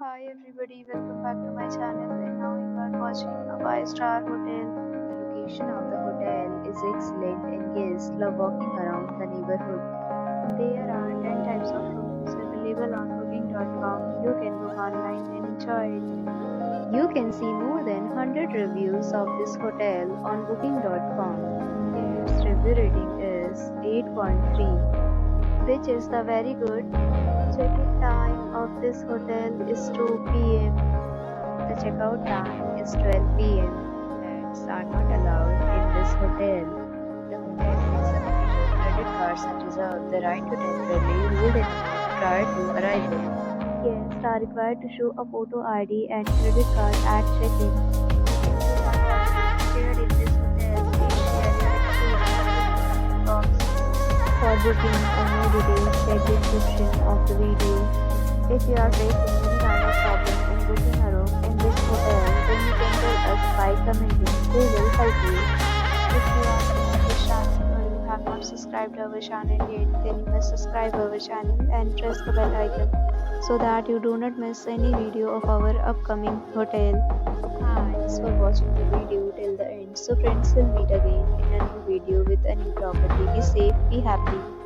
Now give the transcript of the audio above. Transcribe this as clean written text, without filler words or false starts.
Hi everybody, welcome back to my channel, and now you are watching a 5-star hotel. The location of the hotel is excellent and guests love walking around the neighborhood. There are 10 types of rooms available on booking.com. You can book online and enjoy it. You can see more than 100 reviews of this hotel on booking.com. Its review rating is 8.3, Which is the very good. Check-in time of this hotel is 2 p.m. The checkout time is 12 p.m. Pets are not allowed in this hotel. The hotel accepts major credit cards and reserves the right to temporarily hold an amount prior to arrival. Guests are required to show a photo ID and credit card at check-in. Stayed in this hotel, please share your experience in the comment box. For booking or more details, check the description of the video. If you are facing any kind of problem in booking a room in this hotel, then you can tell us by commenting. We will help you. If you are new to this channel or you have not subscribed our channel yet, then you must subscribe our channel and press the bell icon so that you do not miss any video of our upcoming hotel. Thanks for watching the video till the end. So friends, will meet again in a new video with a new property. Be safe, be happy.